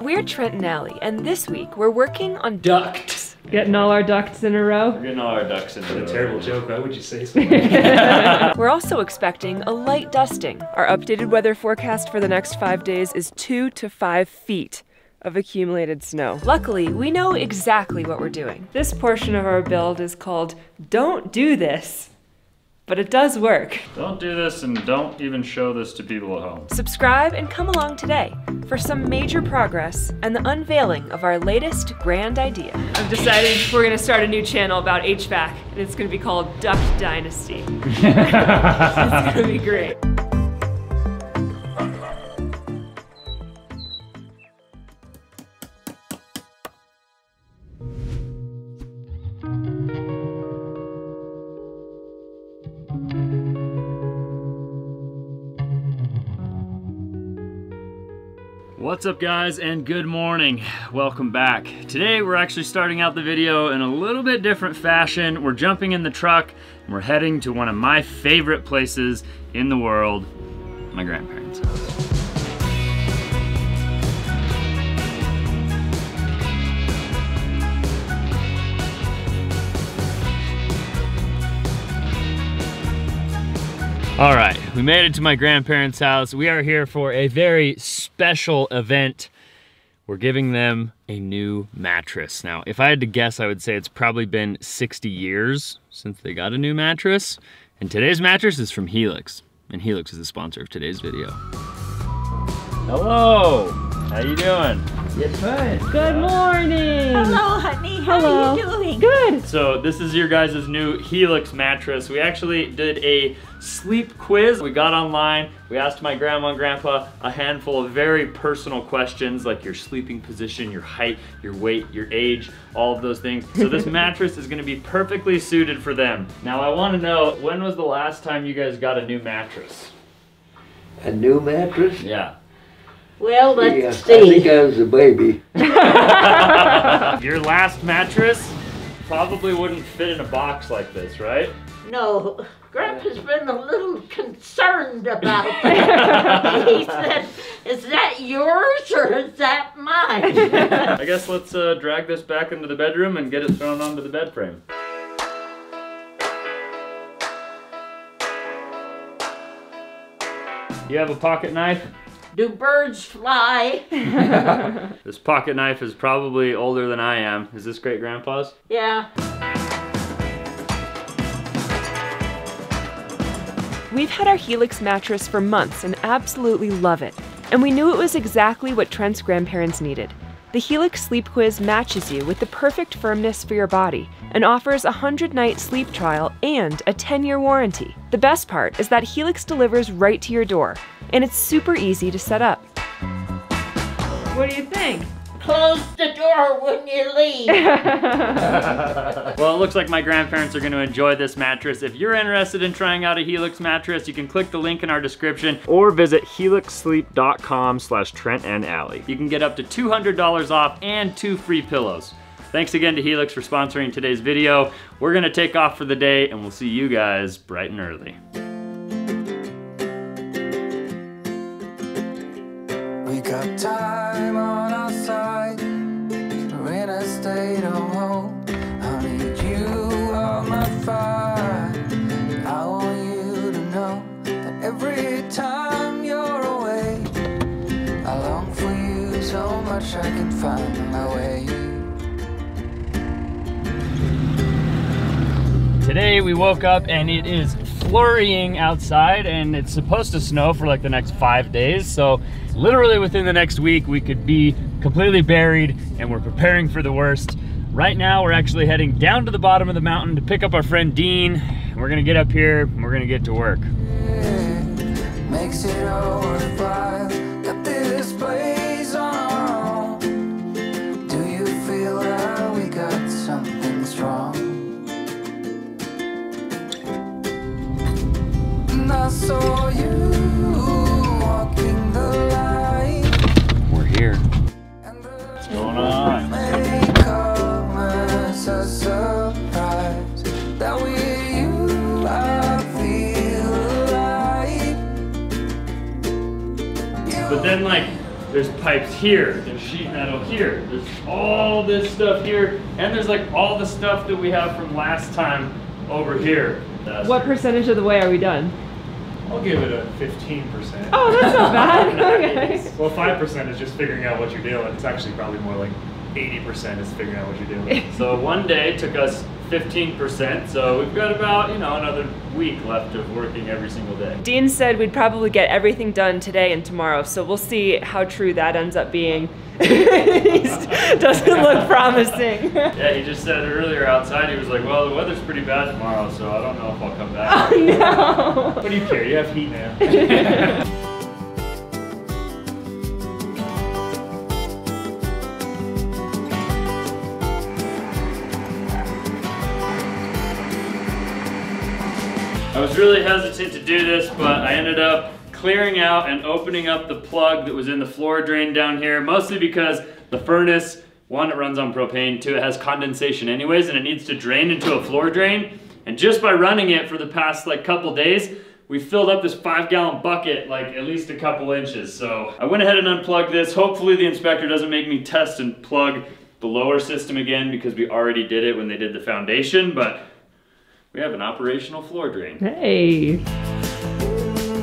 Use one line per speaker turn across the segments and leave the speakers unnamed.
We're Trent Allie, and this week we're working on
Duct.
Getting all our ducts in a row?
We're getting all our ducks in a row.
A terrible joke, why would you say so?
We're also expecting a light dusting. Our updated weather forecast for the next 5 days is 2 to 5 feet of accumulated snow. Luckily, we know exactly what we're doing. This portion of our build is called Don't Do This, but it does work.
Don't do this and don't even show this to people at home.
Subscribe and come along today for some major progress and the unveiling of our latest grand idea. I've decided we're gonna start a new channel about HVAC, and it's gonna be called Duct Dynasty. It's gonna be great.
What's up guys, and good morning. Welcome back. Today we're actually starting out the video in a little bit different fashion. We're jumping in the truck and we're heading to one of my favorite places in the world, my grandparents' house. All right, we made it to my grandparents' house. We are here for a very special event. We're giving them a new mattress. Now, if I had to guess, I would say it's probably been 60 years since they got a new mattress. And today's mattress is from Helix. And Helix is the sponsor of today's video. Hello, how you doing?
Yes, fine.
Good morning.
Hello, honey.
Hello.
How are you doing?
Good.
So this is your guys' new Helix mattress. We actually did a sleep quiz. We got online, we asked my grandma and grandpa a handful of very personal questions like your sleeping position, your height, your weight, your age, all of those things. So this mattress is gonna be perfectly suited for them. Now I wanna know, when was the last time you guys got a new mattress?
A new mattress?
Yeah.
Well, let's
Yeah,
see.
I think I was a baby.
Your last mattress probably wouldn't fit in a box like this, right?
No, Grandpa's been a little concerned about that. He said, is that yours or is that mine?
I guess let's drag this back into the bedroom and get it thrown onto the bed frame. You have a pocket knife?
Do birds fly?
This pocket knife is probably older than I am. Is this great grandpa's?
Yeah.
We've had our Helix mattress for months and absolutely love it. And we knew it was exactly what Trent's grandparents needed. The Helix Sleep Quiz matches you with the perfect firmness for your body and offers a 100-night sleep trial and a 10-year warranty. The best part is that Helix delivers right to your door, and it's super easy to set up. What do you think?
Close the door when you leave.
Well, it looks like my grandparents are going to enjoy this mattress. If you're interested in trying out a Helix mattress, you can click the link in our description or visit helixsleep.com/TrentandAllie. You can get up to $200 off and 2 free pillows. Thanks again to Helix for sponsoring today's video. We're going to take off for the day and we'll see you guys bright and early.
We got time on our side. We're in a state of hope. I need you on my fire. I want you to know that every time you're away, I long for you so much I can find my way.
Today we woke up and it is flurrying outside and it's supposed to snow for like the next 5 days. So literally within the next week we could be completely buried and we're preparing for the worst. Right now we're actually heading down to the bottom of the mountain to pick up our friend Dean. We're gonna get up here and we're gonna get to work.
Makes it all worthwhile. Got this place on our own. Do you feel that we got something strong? I saw you walking the line.
We're here. What's going on?
May come as a surprise that with you I feel alive.
But then like There's pipes here, there's sheet metal here, there's all this stuff here, and there's like all the stuff that we have from last time over here.
What percentage of the way are we done?
I'll give it a 15%.
Oh, that's not bad. Okay.
Well, 5% is just figuring out what you're doing. It's actually probably more like 80% is figuring out what you're doing.
So one day took us 15%, so we've got about, you know, another week left of working every single day.
Dean said we'd probably get everything done today and tomorrow, so we'll see how true that ends up being. Doesn't look promising.
Yeah, he just said earlier outside, he was like, well, the weather's pretty bad tomorrow, so I don't know if I'll come back.
Oh no!
What do you care? You have heat now.
I was really hesitant to do this, but I ended up clearing out and opening up the plug that was in the floor drain down here, mostly because the furnace, one, it runs on propane, two, it has condensation anyways, and it needs to drain into a floor drain. And just by running it for the past like couple days, we filled up this 5-gallon bucket like at least a couple inches. So I went ahead and unplugged this. Hopefully the inspector doesn't make me test and plug the lower system again because we already did it when they did the foundation, but we have an operational floor drain.
Hey.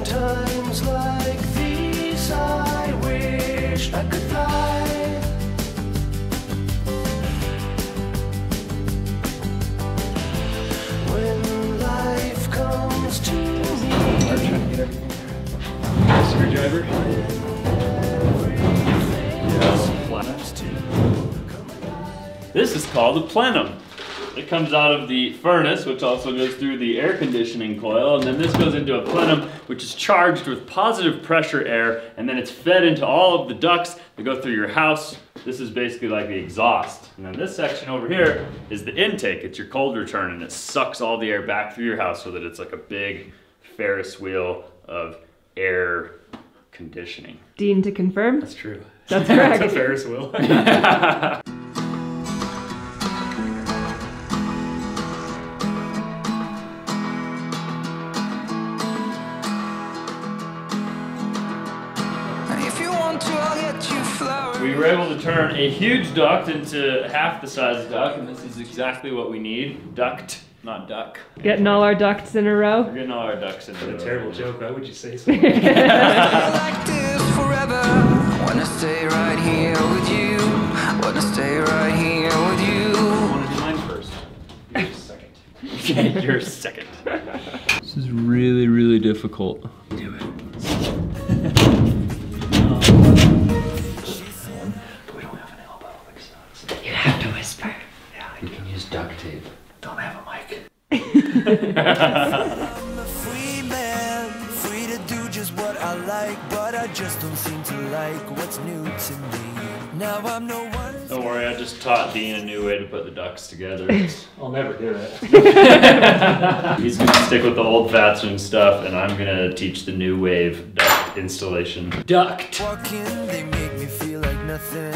Times like these, I wish I could fly. When life comes to me.
I'm trying to get everything. Screwdriver.
This is called a plenum. It comes out of the furnace, which also goes through the air conditioning coil, and then this goes into a plenum, which is charged with positive pressure air, and then it's fed into all of the ducts that go through your house. This is basically like the exhaust. And then this section over here is the intake. It's your cold return, and it sucks all the air back through your house so that it's like a big Ferris wheel of air conditioning.
Dean, to confirm?
That's true.
That's correct.
It's a Ferris wheel.
We were able to turn a huge duct into half the size duct, and this is exactly what we need. Duct, not duck.
Getting all our ducts in a row?
We're getting all our ducks in a row.
What a terrible joke. Why would you say so?
Like this forever. Wanna stay right here with you. Wanna stay right here with you.
I want to do mine first.
You're second.
Okay, you're second. This is really, really difficult. Do it.
You have to whisper.
Yeah, you can use duct tape.
Don't have a mic.
I'm a free man, free to do just what I like, but I just don't seem to like what's new to me. Now I'm no one.
Don't worry, I just taught Dean a new way to put the ducts together.
I'll never do it.
He's gonna stick with the old-fashioned stuff, and I'm gonna teach the new wave duct installation. Duct.
Walking, they make me feel like nothing.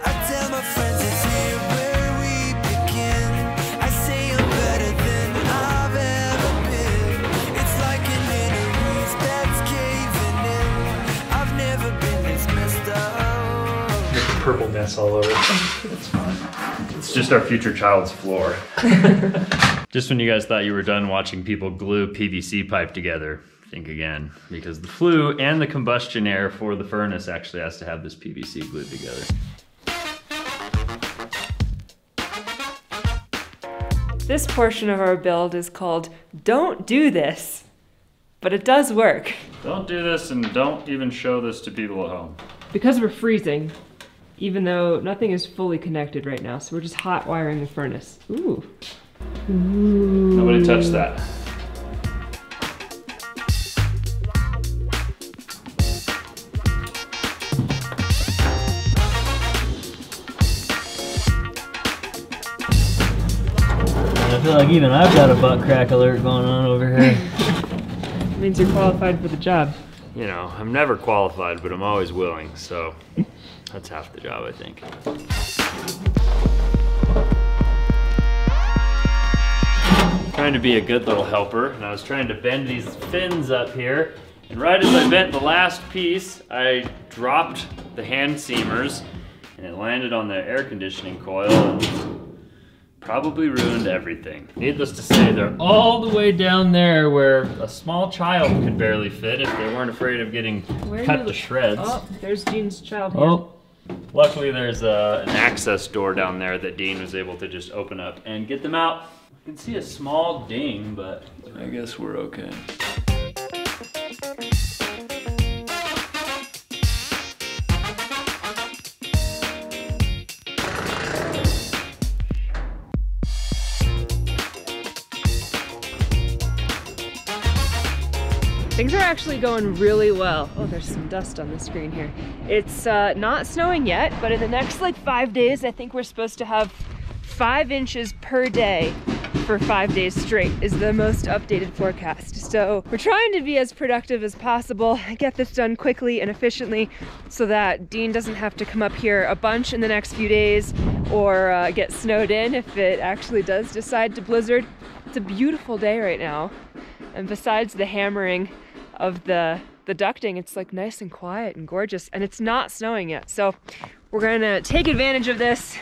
I tell my friends it's here where we begin. I say I'm better than I've ever been. It's like an inner ease that's caving in. I've never been this messed up.
There's a purple mess all over. It's fine.
It's just our future child's floor. Just when you guys thought you were done watching people glue PVC pipe together, think again, because the flue and the combustion air for the furnace actually has to have this PVC glued together.
This portion of our build is called Don't Do This, but it does work.
Don't do this, and don't even show this to people at home.
Because we're freezing, even though nothing is fully connected right now, so we're just hot wiring the furnace. Ooh. Ooh.
Nobody touch that.
I feel like even I've got a butt crack alert going on over here.
It means you're qualified for the job.
You know, I'm never qualified, but I'm always willing, so that's half the job, I think. Trying to be a good little helper, and I was trying to bend these fins up here, And right as I bent the last piece, I dropped the hand seamers and it landed on the air conditioning coil and probably ruined everything. Needless to say, they're all the way down there where a small child could barely fit if they weren't afraid of getting cut to shreds.
Oh, there's Dean's child here.
Oh, luckily there's an access door down there that Dean was able to just open up and get them out. You can see a small ding, but I guess we're okay.
Things are actually going really well. Oh, there's some dust on the screen here. It's not snowing yet, but in the next like 5 days, I think we're supposed to have 5 inches per day for 5 days straight is the most updated forecast. So we're trying to be as productive as possible, get this done quickly and efficiently so that Dean doesn't have to come up here a bunch in the next few days or get snowed in if it actually does decide to blizzard. It's a beautiful day right now. And besides the hammering of the ducting, it's like nice and quiet and gorgeous, and it's not snowing yet. So we're gonna take advantage of this,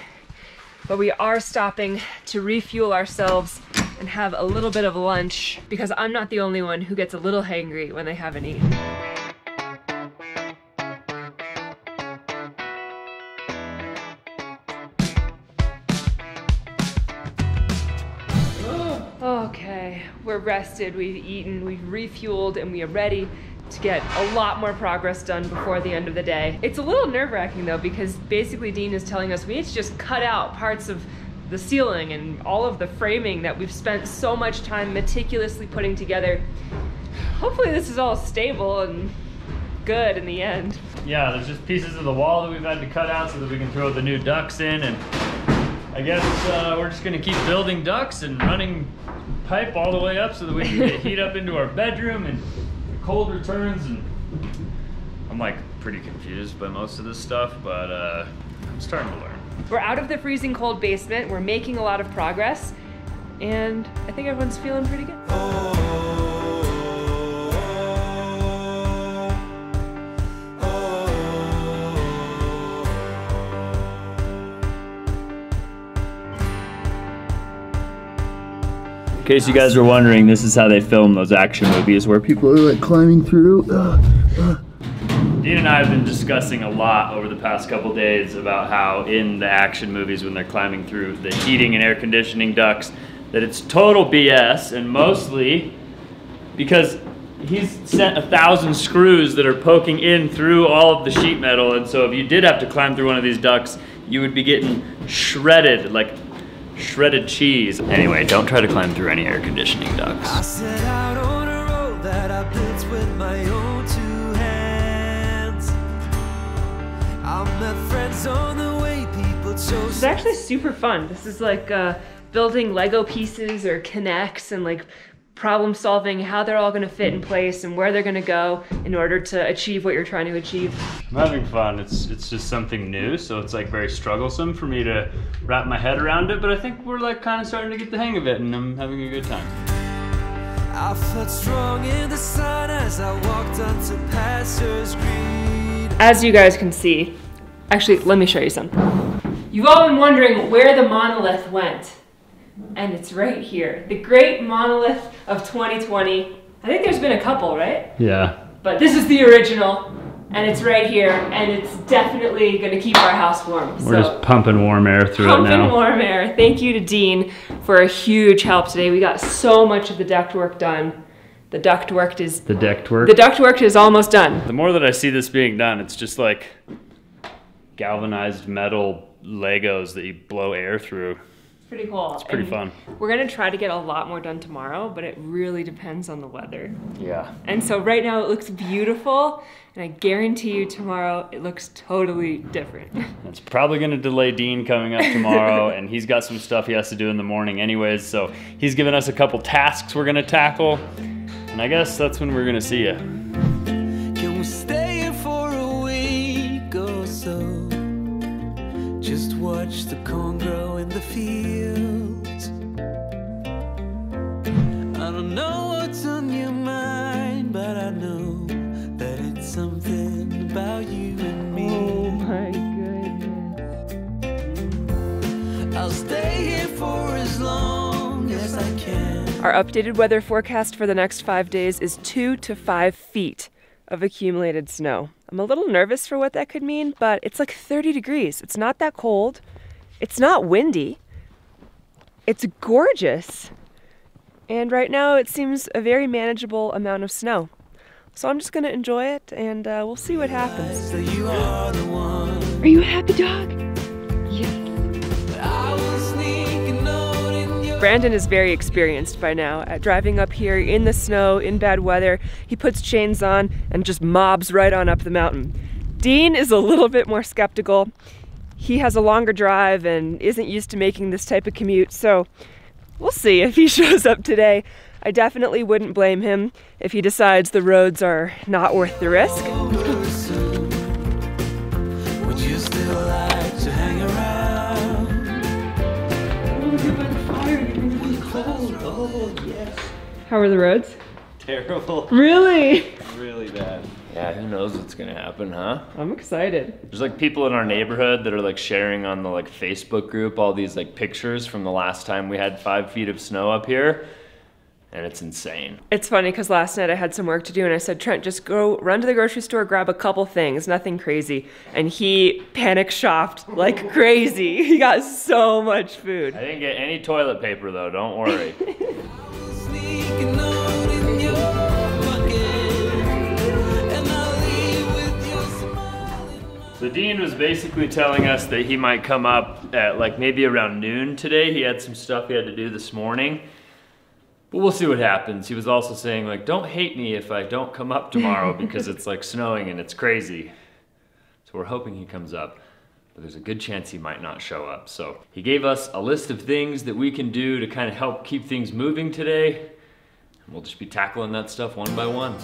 but we are stopping to refuel ourselves and have a little bit of lunch because I'm not the only one who gets a little hangry when they haven't eaten. Okay, we're rested, we've eaten, we've refueled, and we are ready to get a lot more progress done before the end of the day. It's a little nerve-wracking though, because basically Dean is telling us we need to just cut out parts of the ceiling and all of the framing that we've spent so much time meticulously putting together. Hopefully this is all stable and good in the end.
Yeah, there's just pieces of the wall that we've had to cut out so that we can throw the new ducts in, and I guess we're just gonna keep building ducts and running pipe all the way up so that we can get heat up into our bedroom and the cold returns. And I'm like pretty confused by most of this stuff, but I'm starting to learn.
We're out of the freezing cold basement, we're making a lot of progress, and I think everyone's feeling pretty good.
In case you guys were wondering, this is how they film those action movies where people are like climbing through. Dean and I have been discussing a lot over the past couple days about how in the action movies when they're climbing through the heating and air conditioning ducts, that it's total BS, and mostly because he's sent 1,000 screws that are poking in through all of the sheet metal, and so if you did have to climb through one of these ducts, you would be getting shredded, like shredded cheese. Anyway, don't try to climb through any air conditioning ducts.
I set out on a road that I built with my own 2 hands. I met friends on the way, people chose.
It's actually super fun. This is like building Lego pieces or connects and like problem solving, how they're all gonna fit in place and where they're gonna go in order to achieve what you're trying to achieve.
I'm having fun. It's just something new, so it's like very strugglesome for me to wrap my head around it, but I think we're like kind of starting to get the hang of it, and I'm having a good time.
I felt strong in the sun as I walked onto pastures green.
As you guys can see, actually, let me show you something. You've all been wondering where the monolith went. And it's right here. The great monolith of 2020. I think there's been a couple, right?
Yeah.
But this is the original, and it's right here, and it's definitely gonna keep our house warm.
We're just pumping warm air through it now.
Pumping warm air. Thank you to Dean for a huge help today. We got so much of the duct work done. The duct work is...
The duct work?
The duct work is almost done.
The more that I see this being done, it's just like galvanized metal Legos that you blow air through.
Pretty cool.
It's pretty fun.
We're gonna try to get a lot more done tomorrow, but it really depends on the weather.
Yeah.
And so right now it looks beautiful, and I guarantee you tomorrow it looks totally different.
It's probably gonna delay Dean coming up tomorrow, and he's got some stuff he has to do in the morning anyways, so he's given us a couple tasks we're gonna tackle, and I guess that's when we're gonna see you.
Can we stay here for a week or so? Just watch the corn grow in the fields. I don't know what's on your mind, but I know
Our updated weather forecast for the next 5 days is 2 to 5 feet of accumulated snow. I'm a little nervous for what that could mean, but it's like 30 degrees. It's not that cold. It's not windy. It's gorgeous. And right now it seems a very manageable amount of snow. So I'm just gonna enjoy it and we'll see what happens. Are you a happy dog? Yes. Brandon is very experienced by now at driving up here in the snow, in bad weather. He puts chains on and just mobs right on up the mountain. Dean is a little bit more skeptical. He has a longer drive and isn't used to making this type of commute, so we'll see if he shows up today. I definitely wouldn't blame him if he decides the roads are not worth the risk.
Would you still like to hang around?
Oh, yes.
How are the roads?
Terrible.
Really?
Really bad. Yeah, who knows what's gonna happen, huh?
I'm excited.
There's like people in our neighborhood that are like sharing on the like Facebook group all these like pictures from the last time we had 5 feet of snow up here. And it's insane.
It's funny because last night I had some work to do and I said, Trent, just go run to the grocery store, grab a couple things, nothing crazy. And he panic shopped like crazy. He got so much food.
I didn't get any toilet paper though, don't worry. So Dean was basically telling us that he might come up at like maybe around noon today. He had some stuff he had to do this morning. But we'll see what happens. He was also saying like, don't hate me if I don't come up tomorrow because it's like snowing and it's crazy. So we're hoping he comes up, but there's a good chance he might not show up. So he gave us a list of things that we can do to kind of help keep things moving today. And we'll just be tackling that stuff one by one.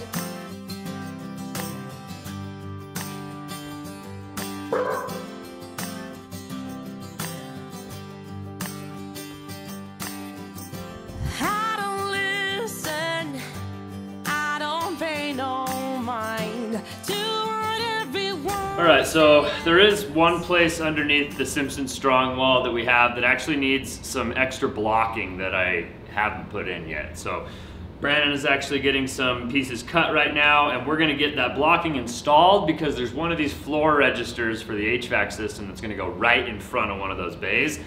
All right, so there is one place underneath the Simpson strong wall that we have that actually needs some extra blocking that I haven't put in yet. So Brandon is actually getting some pieces cut right now, and we're gonna get that blocking installed because there's one of these floor registers for the HVAC system that's gonna go right in front of one of those bays,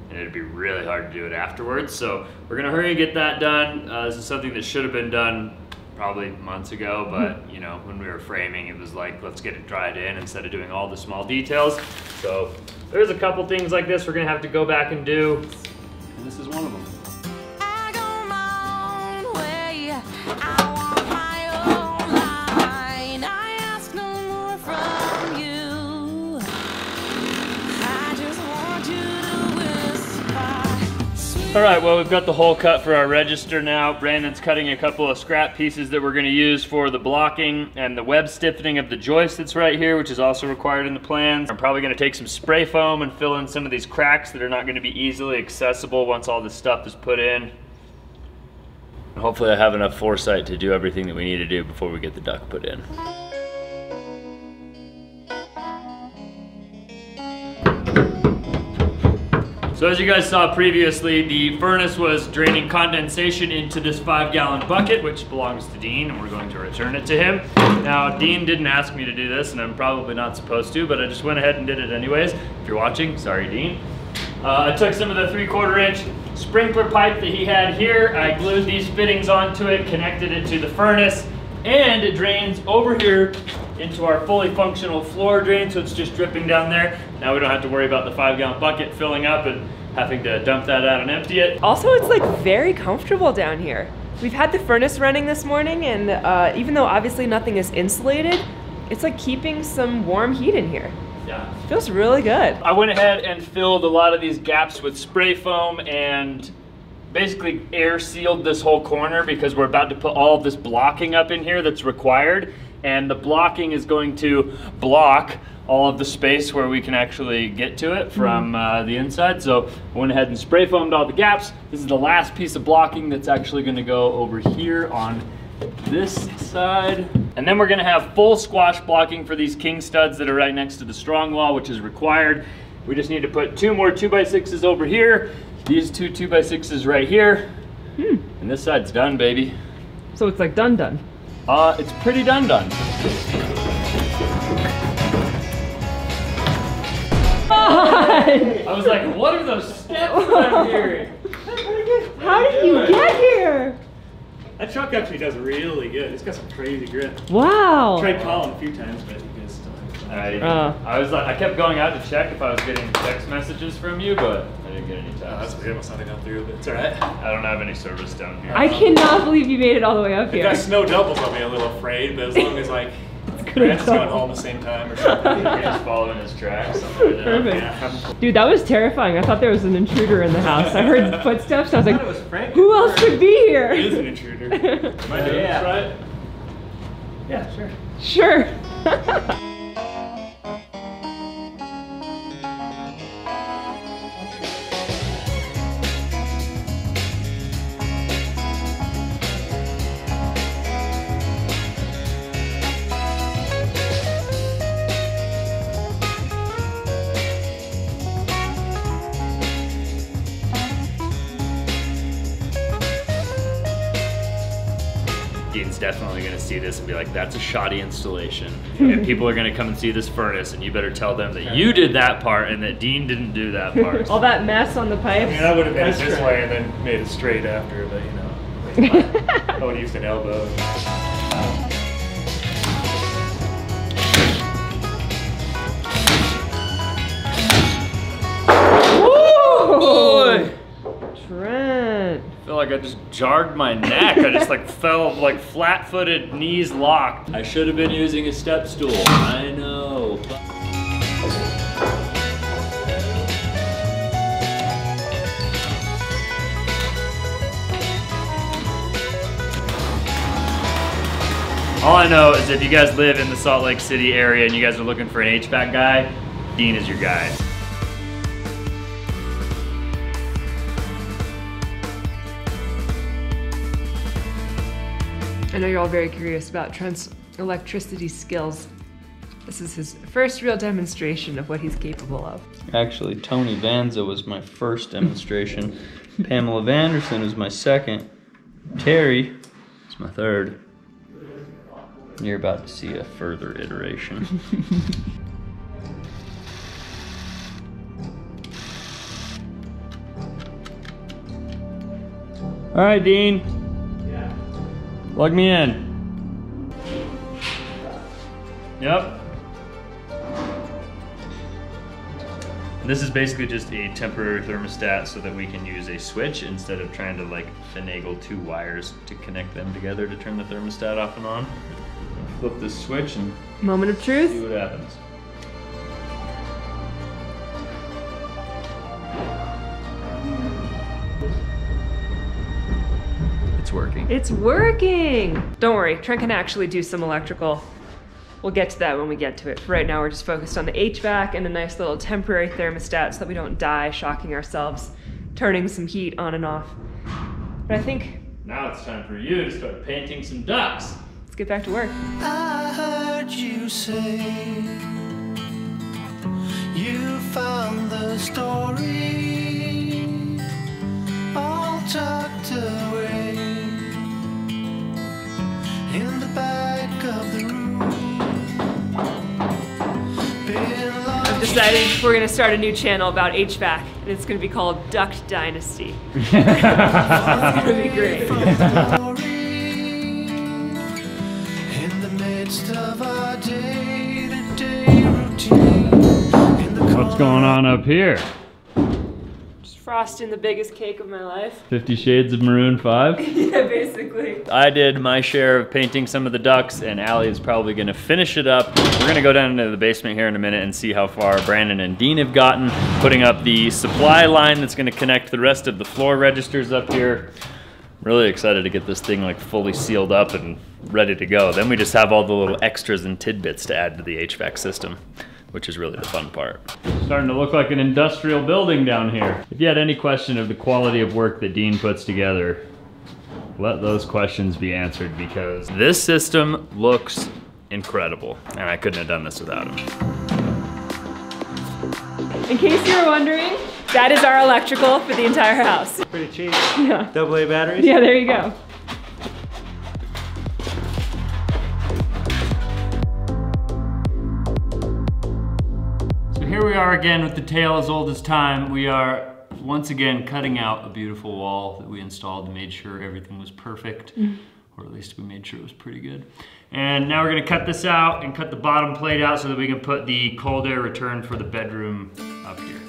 and it'd be really hard to do it afterwards. So we're gonna hurry and get that done. This is something that should have been done probably months ago, but you know, when we were framing, it was like, let's get it dried in instead of doing all the small details. So there's a couple things like this we're gonna have to go back and do, and this is one of them.
I go my own way. I walk my own line. I ask no more from you. I just want you to whisper.
All right, well, we've got the hole cut for our register now. Brandon's cutting a couple of scrap pieces that we're gonna use for the blocking and the web stiffening of the joist that's right here, which is also required in the plans. I'm probably gonna take some spray foam and fill in some of these cracks that are not gonna be easily accessible once all this stuff is put in. And hopefully I have enough foresight to do everything that we need to do before we get the duct put in. So as you guys saw previously, the furnace was draining condensation into this 5-gallon bucket, which belongs to Dean, and we're going to return it to him. Now, Dean didn't ask me to do this, and I'm probably not supposed to, but I just went ahead and did it anyways. If you're watching, sorry, Dean. I took some of the 3/4 inch sprinkler pipe that he had here. I glued these fittings onto it, connected it to the furnace, and it drains over here into our fully functional floor drain, so it's just dripping down there. Now we don't have to worry about the 5-gallon bucket filling up and having to dump that out and empty it.
Also, it's like very comfortable down here. We've had the furnace running this morning, and even though obviously nothing is insulated, it's like keeping some warm heat in here.
Yeah.
It feels really good.
I went ahead and filled a lot of these gaps with spray foam and basically air sealed this whole corner because we're about to put all of this blocking up in here that's required. And the blocking is going to block all of the space where we can actually get to it from the inside. So I went ahead and spray foamed all the gaps. This is the last piece of blocking that's actually gonna go over here on this side. And then we're gonna have full squash blocking for these king studs that are right next to the strong wall, which is required. We just need to put 2 more 2x6s over here, these 2 2x6s right here, and And this side's done, baby.
So it's like done.
It's pretty done. I was like, what are those steps I'm hearing?
How did you get here?
That truck actually does really good. It's got some crazy grip.
Wow.
Tried calling a few times, but you guys still
I was like, I kept going out to check if I was getting text messages from you, but I didn't get any text.
Oh, that's weird. Must not have gone through, but it's alright.
I don't have any service down here.
I cannot believe you made it all the way up
If
here.
that snow doubles, I'll be a little afraid, but as long as like Grant's going home at the same time or something.
You're just following his tracks.
Perfect.
Yeah.
Dude, that was terrifying. I thought there was an intruder in the house. I heard footsteps. I was like,
it was Frank.
who else could be here?
It is an intruder. Am I doing this right? Yeah, sure.
Sure.
Dean's definitely gonna see this and be like, that's a shoddy installation. And people are gonna come and see this furnace and you better tell them that you did that part and that Dean didn't do that part.
All that mess on the pipes.
I mean, I would have made it this way and then made it straight after, but you know, I would have used an elbow.
Boy!
Trent.
I feel like I just jarred my neck. I just like fell like flat-footed, knees locked. I should have been using a step stool. I know. All I know is if you guys live in the Salt Lake City area and you guys are looking for an HVAC guy, Dean is your guy.
I know you're all very curious about Trent's electricity skills. This is his first real demonstration of what he's capable of.
Actually, Tony Vanza was my first demonstration. Pamela Vanderson was my second. Terry is my third. You're about to see a further iteration. All right, Dean. Plug me in.
Yep. This is basically just a temporary thermostat so that we can use a switch instead of trying to like finagle two wires to connect them together to turn the thermostat off and on. Flip this switch and
Moment of
see
truth.
what happens. It's working.
It's working! Don't worry, Trent can actually do some electrical. We'll get to that when we get to it. For right now, we're just focused on the HVAC and a nice little temporary thermostat so that we don't die shocking ourselves, turning some heat on and off. But I think,
Now it's time for you to start painting some ducts.
let's get back to work.
I heard you say you found the story all tucked away in the back of the room.
I've decided we're gonna start a new channel about HVAC, and it's gonna be called Duct Dynasty. It's gonna be great.
In the midst of our day-to-day routine.
What's going on up here?
Just frosting the biggest cake of my life.
50 Shades of Maroon 5?
Yeah, basically.
I did my share of painting some of the ducts, and Allie is probably gonna finish it up. We're gonna go down into the basement here in a minute and see how far Brandon and Dean have gotten, putting up the supply line that's gonna connect the rest of the floor registers up here. Really excited to get this thing like fully sealed up and ready to go. Then we just have all the little extras and tidbits to add to the HVAC system, which is really the fun part. Starting to look like an industrial building down here. If you had any question of the quality of work that Dean puts together, let those questions be answered, because this system looks incredible and I couldn't have done this without him.
In case you were wondering, that is our electrical for the entire house.
Pretty cheap.
Yeah.
AA batteries?
Yeah, there you go.
So here we are again with the tale as old as time. We are once again cutting out a beautiful wall that we installed and made sure everything was perfect. Or at least we made sure it was pretty good. And now we're gonna cut this out and cut the bottom plate out so that we can put the cold air return for the bedroom up here.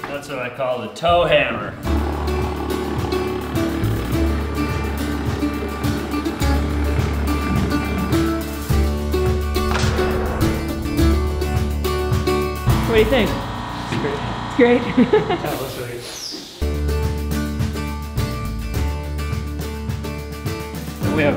That's what I call the toe hammer.
What do you think?
It's great.
It's great.
Yeah, let's really.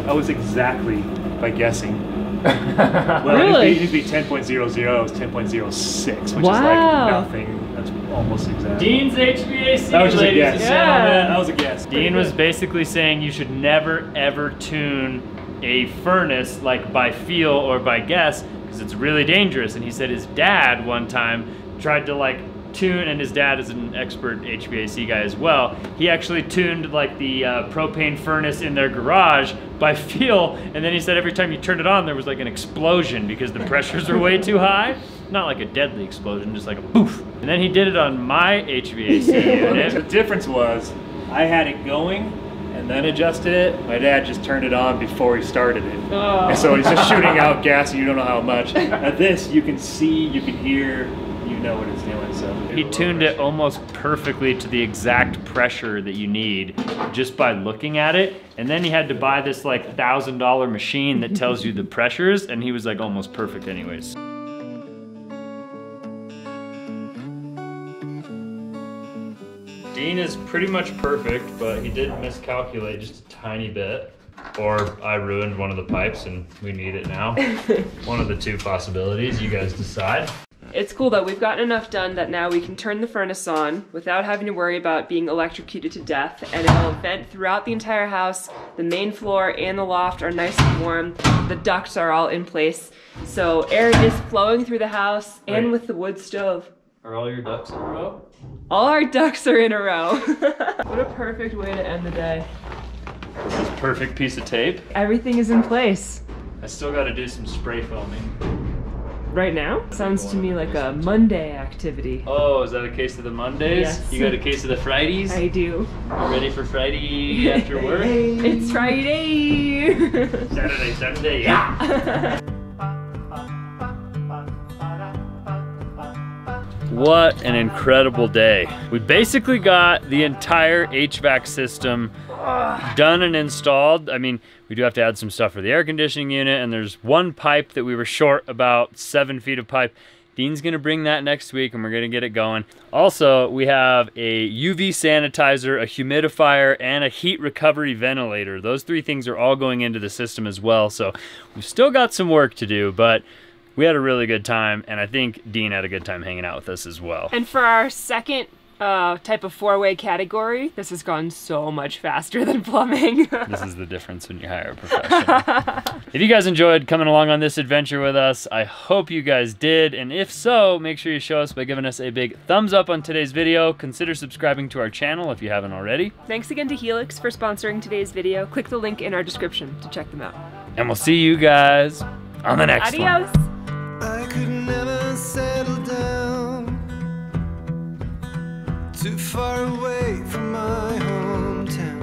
I was exactly by guessing. Well,
Really?
it used to be 10.00, it was 10.06, which
Wow.
is like nothing. That's almost exact.
Dean's HVAC,
That was just a
ladies
guess.
and
Yeah.
gentlemen.
That was a guess.
Dean was basically saying you should never ever tune a furnace like by feel or by guess because it's really dangerous. And he said his dad one time tried to like tune, and his dad is an expert HVAC guy as well. He actually tuned like the propane furnace in their garage by feel, and then he said every time you turned it on there was like an explosion because the pressures were way too high. Not like a deadly explosion, just like a poof. And then he did it on my HVAC unit.
The difference was I had it going and then adjusted it. My dad just turned it on before he started it.
Oh.
And so he's just shooting out gas and you don't know how much. At this, you can see, you can hear, you know what it's doing. So
He tuned it almost perfectly to the exact pressure that you need just by looking at it. And then he had to buy this like $1,000 machine that tells you the pressures, and he was like almost perfect anyways. Dean is pretty much perfect, but he did miscalculate just a tiny bit. Or I ruined one of the pipes and we need it now. One of the two possibilities, you guys decide.
It's cool though, we've gotten enough done that now we can turn the furnace on without having to worry about being electrocuted to death, and it'll vent throughout the entire house. The main floor and the loft are nice and warm. The ducts are all in place. So air is flowing through the house and
Wait.
with the wood stove.
Are all your ducks in a row?
All our ducks are in a row. What a perfect way to end the day.
This is a perfect piece of tape.
Everything is in place.
I still gotta do some spray foaming.
Right now? Sounds to me like a Monday activity.
Oh, is that a case of the Mondays?
Yes.
You got a case of the Fridays?
I do.
Ready for Friday after work?
It's Friday!
Saturday, yeah! What an incredible day. We basically got the entire HVAC system done and installed. I mean, we do have to add some stuff for the air conditioning unit, and there's one pipe that we were short about 7 feet of pipe. Dean's gonna bring that next week and we're gonna get it going. Also, we have a UV sanitizer, a humidifier, and a heat recovery ventilator. Those 3 things are all going into the system as well. So we've still got some work to do, but we had a really good time, and I think Dean had a good time hanging out with us as well.
And for our second type of 4-way category, this has gone so much faster than plumbing.
This is the difference when you hire a professional. If you guys enjoyed coming along on this adventure with us, I hope you guys did, and if so, make sure you show us by giving us a big thumbs up on today's video. Consider subscribing to our channel if you haven't already.
Thanks again to Helix for sponsoring today's video. Click the link in our description to check them out.
And we'll see you guys on the next one.
Adios!
I could never settle down too far away from my hometown.